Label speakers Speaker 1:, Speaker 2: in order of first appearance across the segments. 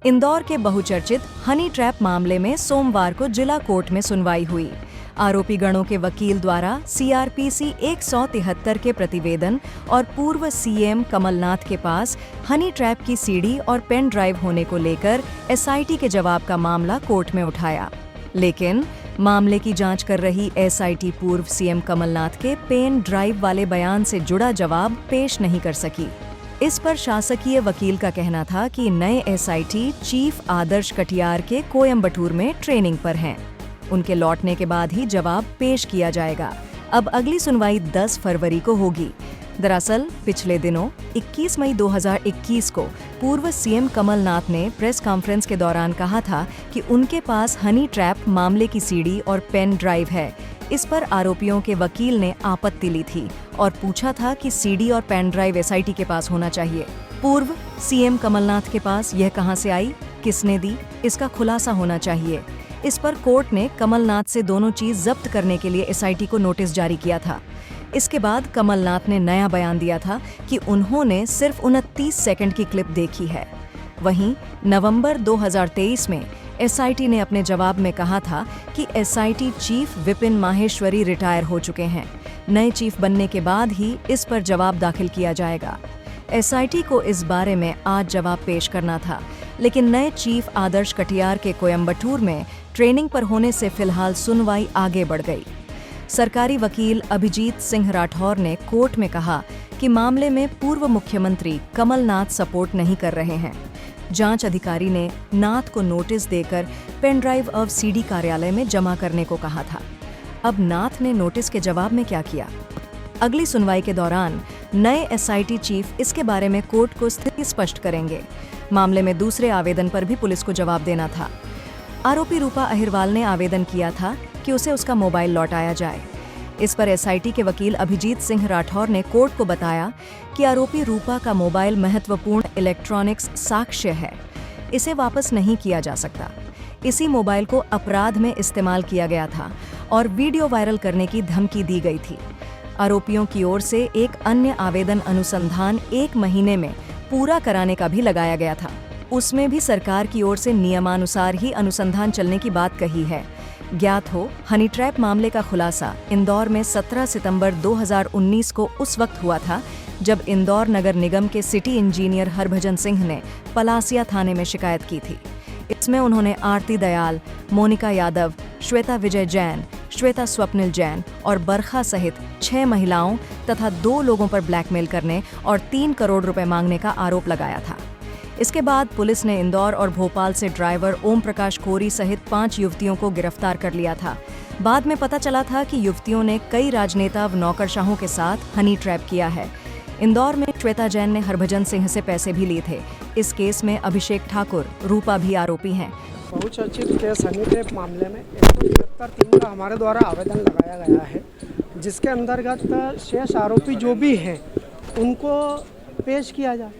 Speaker 1: इंदौर के बहुचर्चित honey trap मामले में सोमवार को जिला कोर्ट में सुनवाई हुई। आरोपी गणों के वकील द्वारा सीआरपीसी 173 के प्रतिवेदन और पूर्व सीएम कमलनाथ के पास हनी ट्रैप की सीडी और पेन ड्राइव होने को लेकर एसआईटी के जवाब का मामला कोर्ट में उठाया, लेकिन मामले की जांच कर रही एसआईटी पूर्व सीएम कमलनाथ के पेन ड्राइव वाले बयान से जुड़ा जवाब पेश नहीं कर सकी। इस पर शासकीय वकील का कहना था कि नए एसआईटी चीफ आदर्श कटियार के कोयम्बटूर में ट्रेनिंग पर हैं। उनके लौटने के बाद ही जवाब पेश किया जाएगा। अब अगली सुनवाई 10 फरवरी को होगी। दरअसल पिछले दिनों 21 मई 2021 को पूर्व सीएम कमलनाथ ने प्रेस कॉन्फ्रेंस के दौरान कहा था कि उनके पास हनी ट्रैप मामले की सीडी और पेन ड्राइव है। इस पर आरोपियों के वकील ने आपत्ति ली थी और पूछा था कि सीडी और पेन ड्राइव एसआईटी के पास होना चाहिए। पूर्व सीएम कमलनाथ के पास यह कहां से आई, किसने दी, इसका खुलासा होना चाहिए। इस पर कोर्ट ने कमलनाथ से दोनों चीज जब्त करने के लिए एसआईटी को नोटिस जारी किया था। इसके बाद कमलनाथ ने नया बयान दिया था कि उन्होंने सिर्फ 29 सेकंड की क्लिप देखी है। वहीं नवंबर 2023 में एसआईटी ने अपने जवाब में कहा था कि SIT chief Vipin Maheshwari retire हो चुके हैं। नए चीफ बनने के बाद ही इस पर जवाब दाखिल किया जाएगा। एसआईटी को इस बारे में आज जवाब पेश करना था, लेकिन नए चीफ आदर्श कटियार के कोयम्बटूर में ट्रेनिंग पर होने से फिलहाल सुनवाई आगे बढ़ गई। सरकारी वकील अभिजीत सिंह राठौर ने कोर्ट में कहा कि मामले में पूर्व मुख्यमंत्री कमलनाथ सपोर्ट नहीं कर रहे हैं। जांच अधिकारी ने नाथ को नोटिस देकर पेन ड्राइव और सीडी कार्यालय में जमा करने को कहा था। अब नाथ ने नोटिस के जवाब में क्या किया? अगली सुनवाई के दौरान नए एसआईटी चीफ इसके बारे में कोर्ट को स्थिति स्पष्ट करेंगे। मामले में दूसरे आवेदन पर भी पुलिस को जवाब देना था। आरोपी रूपा अहिरवाल ने आवेदन किया था कि उसे उसका मोबाइल लौटाया जाए। इस पर एसआईटी के वकील अभिजीत सिंह राठौर ने कोर्ट को बताया कि आरोपी रूपा का मोबाइल महत्वपूर्ण इलेक्ट्रॉनिक्स साक्ष्य है, इसे वापस नहीं किया जा सकता। इसी मोबाइल को अपराध में इस्तेमाल किया गया था और वीडियो वायरल करने की धमकी दी गई थी। आरोपियों की ओर से एक अन्य आवेदन अनुसंधान 1 महीने में पूरा कराने का भी लगाया गया था। उसमें भी सरकार की ओर से नियमानुसार ही अनुसंधान चलने की बात कही है। ज्ञात हो, हनी ट्रैप मामले का खुलासा इंदौर में 17 सितंबर 2019 को उस वक्त हुआ था जब इंदौर नगर निगम के सिटी इंजीनियर हरभजन सिंह ने पलासिया थाने में शिकायत की थी। इसमें उन्होंने आरती दयाल, मोनिका यादव, श्वेता विजय जैन, श्वेता स्वप्निल जैन और बरखा सहित 6 महिलाओं तथा 2 लोगों पर ब्लैकमेल करने और 3 करोड़ रुपए मांगने का आरोप लगाया था। इसके बाद पुलिस ने इंदौर और भोपाल से ड्राइवर ओम प्रकाश कोरी सहित 5 युवतियों को गिरफ्तार कर लिया था। बाद में पता चला था कि युवतियों ने कई राजनेता व नौकरशाहों के साथ हनी ट्रैप किया है। इंदौर में श्वेता जैन ने हरभजन सिंह से पैसे भी लिए थे। इस केस में अभिषेक ठाकुर, रूपा भी आरोपी हैं।
Speaker 2: बहुचर्चित केस हनी ट्रैप मामले में 173 का हमारे द्वारा आवेदन लगाया गया है, जिसके अंतर्गत शेष आरोपी जो भी हैं उनको पेश किया जाए।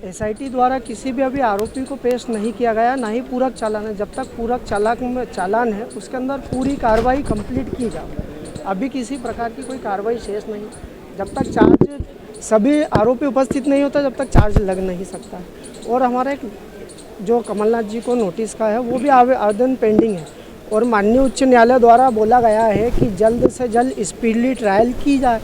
Speaker 2: एसआईटी द्वारा किसी भी अभी आरोपी को पेश नहीं किया गया, ना ही पूरक चालान है। जब तक पूरक चालान है उसके अंदर पूरी कार्रवाई कंप्लीट की जाए। अभी किसी प्रकार की कोई कार्रवाई शेष नहीं। जब तक चार्ज सभी आरोपी उपस्थित नहीं होता जब तक चार्ज लग नहीं सकता है। और हमारा एक जो कमलनाथ जी को नोटिस का है वो भी आवेदन पेंडिंग है और माननीय उच्च न्यायालय द्वारा बोला गया है कि जल्द से जल्द स्पीडली ट्रायल की जाए।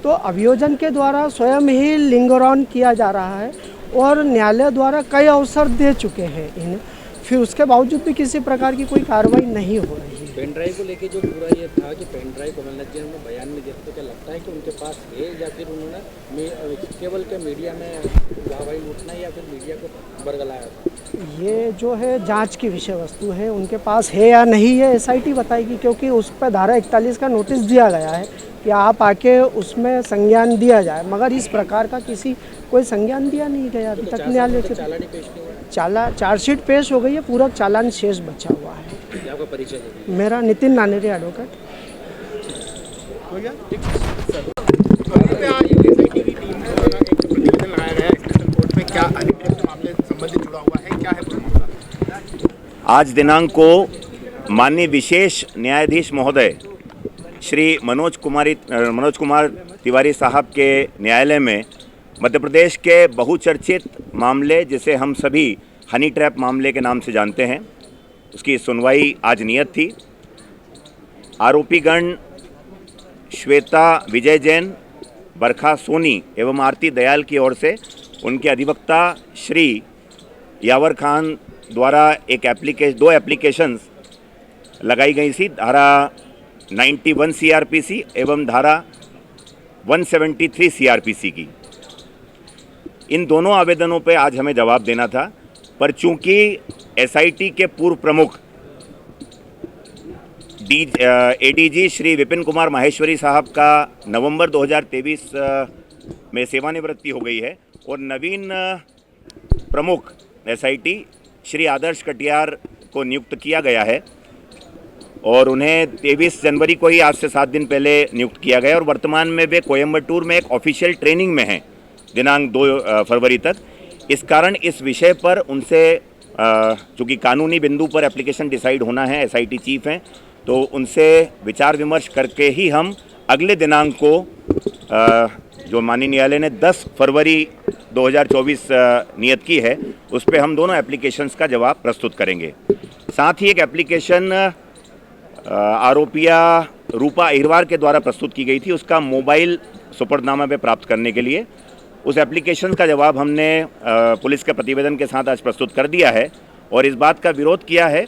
Speaker 2: तो अभियोजन के द्वारा स्वयं ही लिंगर ऑन किया जा रहा है और न्यायालय द्वारा कई अवसर दे चुके हैं इन्हें, फिर उसके बावजूद भी किसी प्रकार की कोई कार्रवाई नहीं हो रही है।
Speaker 3: पेन ड्राइव को लेके जो पूरा ये था कि पेन ड्राइव कमलनाथ जी ने बयान में दिया, तो क्या लगता है कि उनके पास है या फिर उन्होंने केवल के मीडिया में वाहवाही लूटना या फिर मीडिया को बरगलाया था?
Speaker 2: ये जो है जांच की विषय वस्तु है, उनके पास है या नहीं है एसआईटी बताएगी, क्योंकि उस पर धारा 41 का नोटिस दिया गया है कि आप आके उसमें संज्ञान दिया जाए, मगर इस प्रकार का कोई संज्ञान दिया नहीं गया अभी तक न्यायालय से। चार्जशीट पेश हो गई है, पूरक चालान शेष बचा हुआ है।
Speaker 3: आपका परिचय?
Speaker 2: मेरा नितिन नानेरे एडवोकेट।
Speaker 4: आज दिनांक को माननीय विशेष न्यायाधीश महोदय श्री मनोज कुमार तिवारी साहब के न्यायालय में मध्य प्रदेश के बहुचर्चित मामले, जिसे हम सभी हनी ट्रैप मामले के नाम से जानते हैं, उसकी सुनवाई आज नियत थी। आरोपीगण श्वेता विजय जैन, बरखा सोनी एवं आरती दयाल की ओर से उनके अधिवक्ता श्री यावर खान द्वारा दो एप्लीकेशंस लगाई गई थी, धारा 91 CRPC एवं धारा 173 CRPC की। इन दोनों आवेदनों पे आज हमें जवाब देना था, पर चूंकि SIT के पूर्व प्रमुख ADG श्री विपिन कुमार माहेश्वरी साहब का नवंबर 2023 में सेवानिवृत्ति हो गई है और नवीन प्रमुख SIT श्री आदर्श कटियार को नियुक्त किया गया है और उन्हें 23 जनवरी को ही आज से 7 दिन पहले नियुक्त किया गया और वर्तमान में वे कोयम्बटूर में एक ऑफिशियल ट्रेनिंग में हैं दिनांक 2 फरवरी तक। इस कारण इस विषय पर उनसे चूँकि कानूनी बिंदु पर एप्लीकेशन डिसाइड होना है, SIT चीफ हैं, तो उनसे विचार विमर्श करके ही हम अगले दिनांक को जो माननीय न्यायालय ने 10 फरवरी 2024 नियत की है, उस पर हम दोनों एप्लीकेशंस का जवाब प्रस्तुत करेंगे। साथ ही एक एप्लीकेशन आरोपिया रूपा अहिरवार के द्वारा प्रस्तुत की गई थी, उसका मोबाइल सुपर्दनामा पे प्राप्त करने के लिए उस एप्लीकेशन का जवाब हमने पुलिस के प्रतिवेदन के साथ आज प्रस्तुत कर दिया है और इस बात का विरोध किया है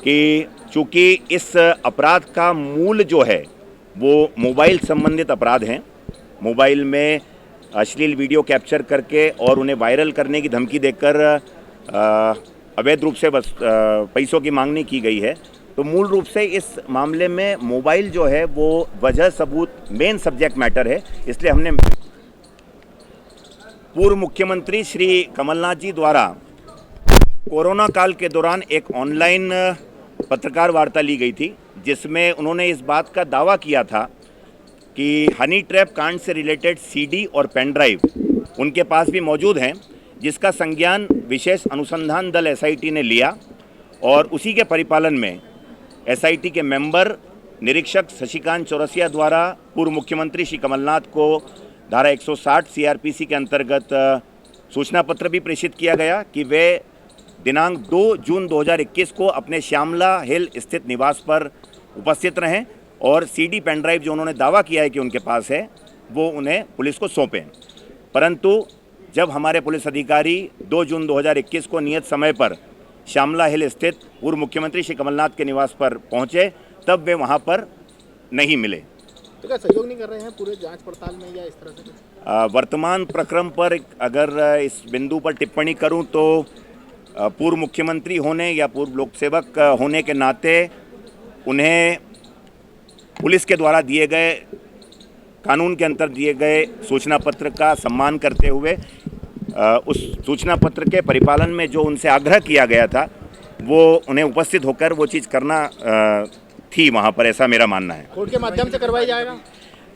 Speaker 4: कि चूँकि इस अपराध का मूल जो है वो मोबाइल संबंधित अपराध हैं, मोबाइल में अश्लील वीडियो कैप्चर करके और उन्हें वायरल करने की धमकी देकर अवैध रूप से पैसों की मांगनी की गई है, तो मूल रूप से इस मामले में मोबाइल जो है वो वजह सबूत मेन सब्जेक्ट मैटर है। इसलिए हमने पूर्व मुख्यमंत्री श्री कमलनाथ जी द्वारा कोरोना काल के दौरान एक ऑनलाइन पत्रकार वार्ता ली गई थी, जिसमें उन्होंने इस बात का दावा किया था कि हनी ट्रैप कांड से रिलेटेड CD और पेन ड्राइव उनके पास भी मौजूद हैं, जिसका संज्ञान विशेष अनुसंधान दल SIT ने लिया और उसी के परिपालन में SIT के मेंबर निरीक्षक शशिकांत चौरसिया द्वारा पूर्व मुख्यमंत्री श्री कमलनाथ को धारा 160 CRPC के अंतर्गत सूचना पत्र भी प्रेषित किया गया कि वे दिनांक 2 जून 2021 को अपने श्यामला हिल स्थित निवास पर उपस्थित रहें और CD पेन ड्राइव जो उन्होंने दावा किया है कि उनके पास है वो उन्हें पुलिस को सौंपें। परंतु जब हमारे पुलिस अधिकारी 2 जून 2021 को नियत समय पर श्यामला हिल स्थित पूर्व मुख्यमंत्री श्री कमलनाथ के निवास पर पहुंचे, तब वे वहां पर नहीं मिले।
Speaker 5: तो क्या सहयोग नहीं कर रहे हैं पूरे जांच पड़ताल में या इस तरह से?
Speaker 4: वर्तमान प्रक्रम पर अगर इस बिंदु पर टिप्पणी करूं तो पूर्व मुख्यमंत्री होने या पूर्व लोक सेवक होने के नाते उन्हें पुलिस के द्वारा दिए गए कानून के अंतर दिए गए सूचना पत्र का सम्मान करते हुए उस सूचना पत्र के परिपालन में जो उनसे आग्रह किया गया था वो उन्हें उपस्थित होकर वो चीज़ करना थी वहाँ पर, ऐसा मेरा मानना है।
Speaker 5: कोर्ट के माध्यम से करवाया जाएगा।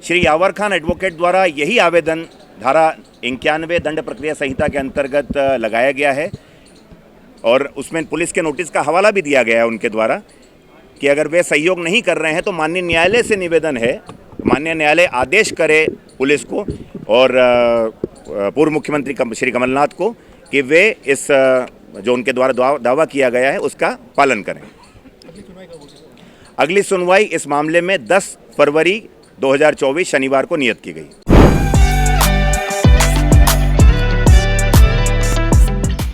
Speaker 4: श्री यावर खान एडवोकेट द्वारा यही आवेदन धारा 91 दंड प्रक्रिया संहिता के अंतर्गत लगाया गया है और उसमें पुलिस के नोटिस का हवाला भी दिया गया है उनके द्वारा कि अगर वे सहयोग नहीं कर रहे हैं तो माननीय न्यायालय से निवेदन है, माननीय न्यायालय आदेश करे पुलिस को और पूर्व मुख्यमंत्री श्री कमलनाथ को कि वे इस जो उनके द्वारा दावा किया गया है उसका पालन करें। अगली सुनवाई इस मामले में 10 फरवरी 2024 शनिवार को नियत की गई।